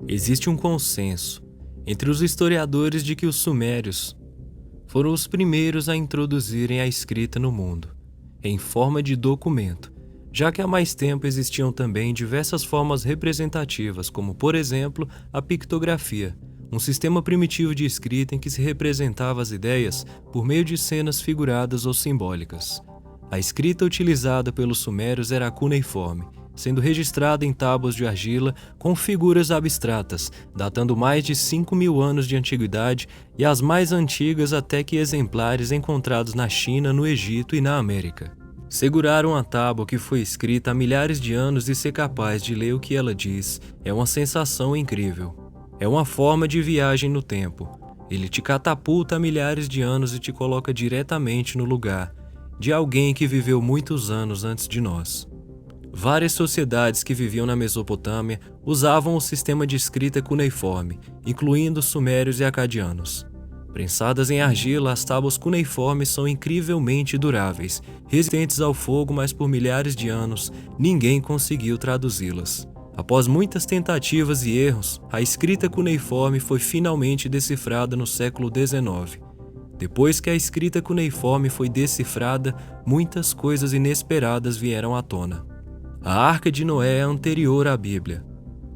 Existe um consenso entre os historiadores de que os sumérios foram os primeiros a introduzirem a escrita no mundo, em forma de documento, já que há mais tempo existiam também diversas formas representativas, como, por exemplo, a pictografia, um sistema primitivo de escrita em que se representava as ideias por meio de cenas figuradas ou simbólicas. A escrita utilizada pelos sumérios era a cuneiforme, sendo registrada em tábuas de argila com figuras abstratas, datando mais de 5.000 anos de antiguidade e as mais antigas até que exemplares encontrados na China, no Egito e na América. Segurar uma tábua que foi escrita há milhares de anos e ser capaz de ler o que ela diz é uma sensação incrível. É uma forma de viagem no tempo. Ele te catapulta há milhares de anos e te coloca diretamente no lugar de alguém que viveu muitos anos antes de nós. Várias sociedades que viviam na Mesopotâmia usavam o sistema de escrita cuneiforme, incluindo os sumérios e acadianos. Prensadas em argila, as tábuas cuneiformes são incrivelmente duráveis, resistentes ao fogo, mas por milhares de anos ninguém conseguiu traduzi-las. Após muitas tentativas e erros, a escrita cuneiforme foi finalmente decifrada no século XIX. Depois que a escrita cuneiforme foi decifrada, muitas coisas inesperadas vieram à tona. A Arca de Noé é anterior à Bíblia.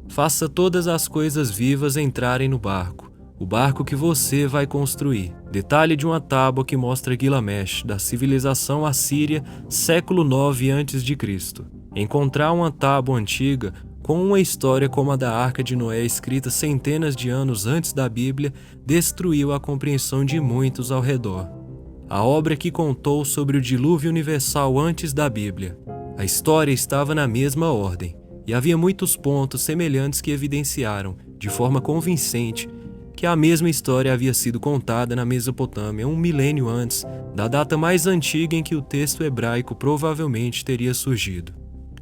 Faça todas as coisas vivas entrarem no barco, o barco que você vai construir. Detalhe de uma tábua que mostra Guilgamesh, da civilização assíria, século IX a.C. Encontrar uma tábua antiga com uma história como a da Arca de Noé escrita centenas de anos antes da Bíblia destruiu a compreensão de muitos ao redor. A obra que contou sobre o dilúvio universal antes da Bíblia. A história estava na mesma ordem, e havia muitos pontos semelhantes que evidenciaram, de forma convincente, que a mesma história havia sido contada na Mesopotâmia 1 milênio antes da data mais antiga em que o texto hebraico provavelmente teria surgido.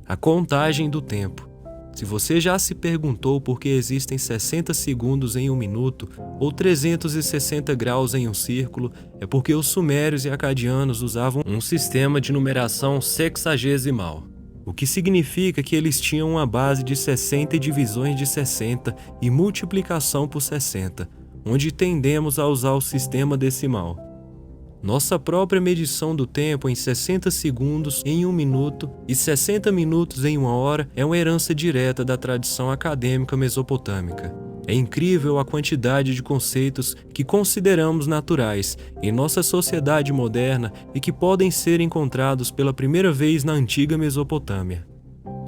A contagem do tempo. Se você já se perguntou por que existem 60 segundos em um minuto ou 360 graus em um círculo, é porque os sumérios e acadianos usavam um sistema de numeração sexagesimal, o que significa que eles tinham uma base de 60 e divisões de 60 e multiplicação por 60, onde tendemos a usar o sistema decimal. Nossa própria medição do tempo em 60 segundos em um minuto e 60 minutos em uma hora é uma herança direta da tradição acadêmica mesopotâmica. É incrível a quantidade de conceitos que consideramos naturais em nossa sociedade moderna e que podem ser encontrados pela primeira vez na antiga Mesopotâmia.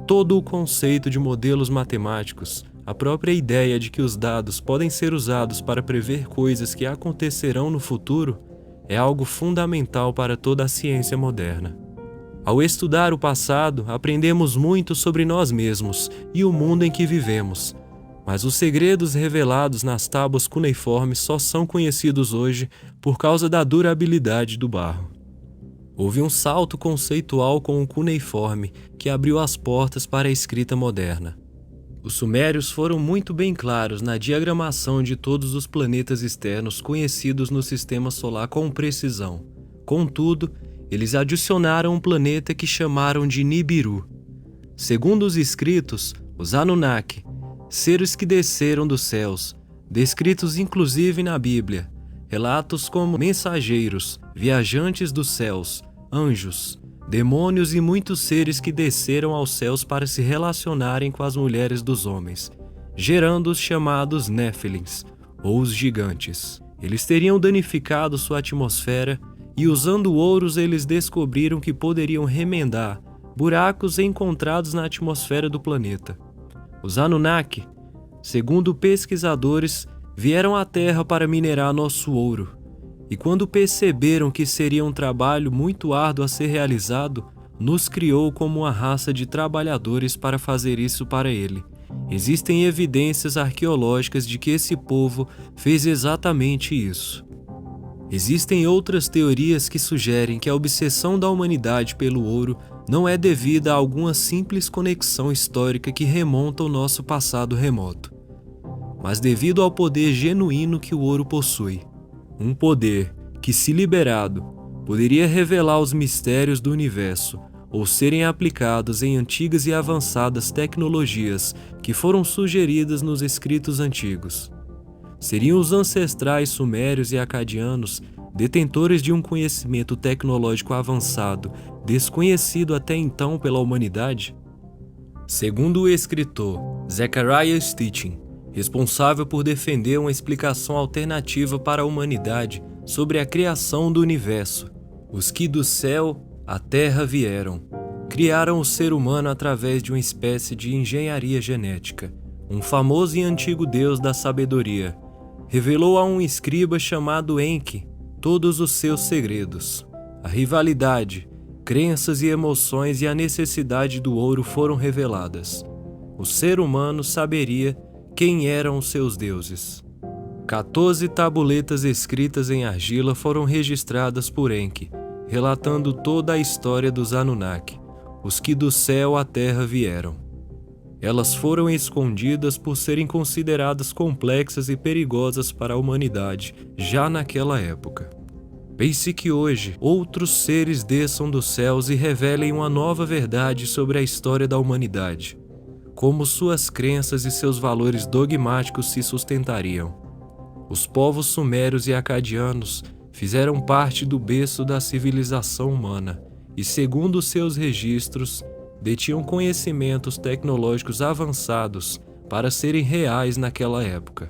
Todo o conceito de modelos matemáticos, a própria ideia de que os dados podem ser usados para prever coisas que acontecerão no futuro, é algo fundamental para toda a ciência moderna. Ao estudar o passado, aprendemos muito sobre nós mesmos e o mundo em que vivemos, mas os segredos revelados nas tábuas cuneiformes só são conhecidos hoje por causa da durabilidade do barro. Houve um salto conceitual com o cuneiforme que abriu as portas para a escrita moderna. Os sumérios foram muito bem claros na diagramação de todos os planetas externos conhecidos no sistema solar com precisão. Contudo, eles adicionaram um planeta que chamaram de Nibiru. Segundo os escritos, os Anunnaki, seres que desceram dos céus, descritos inclusive na Bíblia, relatos como mensageiros, viajantes dos céus, anjos, demônios e muitos seres que desceram aos céus para se relacionarem com as mulheres dos homens, gerando os chamados Néfilins, ou os gigantes. Eles teriam danificado sua atmosfera e, usando ouros, eles descobriram que poderiam remendar buracos encontrados na atmosfera do planeta. Os Anunnaki, segundo pesquisadores, vieram à Terra para minerar nosso ouro. E quando perceberam que seria um trabalho muito árduo a ser realizado, nos criou como uma raça de trabalhadores para fazer isso para ele. Existem evidências arqueológicas de que esse povo fez exatamente isso. Existem outras teorias que sugerem que a obsessão da humanidade pelo ouro não é devida a alguma simples conexão histórica que remonta ao nosso passado remoto, mas devido ao poder genuíno que o ouro possui. Um poder que, se liberado, poderia revelar os mistérios do universo, ou serem aplicados em antigas e avançadas tecnologias que foram sugeridas nos escritos antigos. Seriam os ancestrais sumérios e acadianos detentores de um conhecimento tecnológico avançado, desconhecido até então pela humanidade? Segundo o escritor Zecharia Sitchin, responsável por defender uma explicação alternativa para a humanidade sobre a criação do universo, os que do céu à terra vieram, criaram o ser humano através de uma espécie de engenharia genética. Um famoso e antigo deus da sabedoria revelou a um escriba chamado Enki todos os seus segredos. A rivalidade, crenças e emoções e a necessidade do ouro foram reveladas. O ser humano saberia quem eram os seus deuses. 14 tabuletas escritas em argila foram registradas por Enki, relatando toda a história dos Anunnaki, os que do céu à terra vieram. Elas foram escondidas por serem consideradas complexas e perigosas para a humanidade já naquela época. Pense que hoje outros seres desçam dos céus e revelem uma nova verdade sobre a história da humanidade, como suas crenças e seus valores dogmáticos se sustentariam. Os povos sumérios e acadianos fizeram parte do berço da civilização humana e, segundo seus registros, detinham conhecimentos tecnológicos avançados para serem reais naquela época.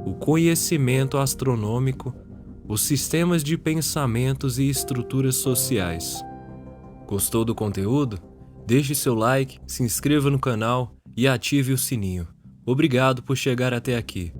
O conhecimento astronômico, os sistemas de pensamentos e estruturas sociais. Gostou do conteúdo? Deixe seu like, se inscreva no canal e ative o sininho. Obrigado por chegar até aqui.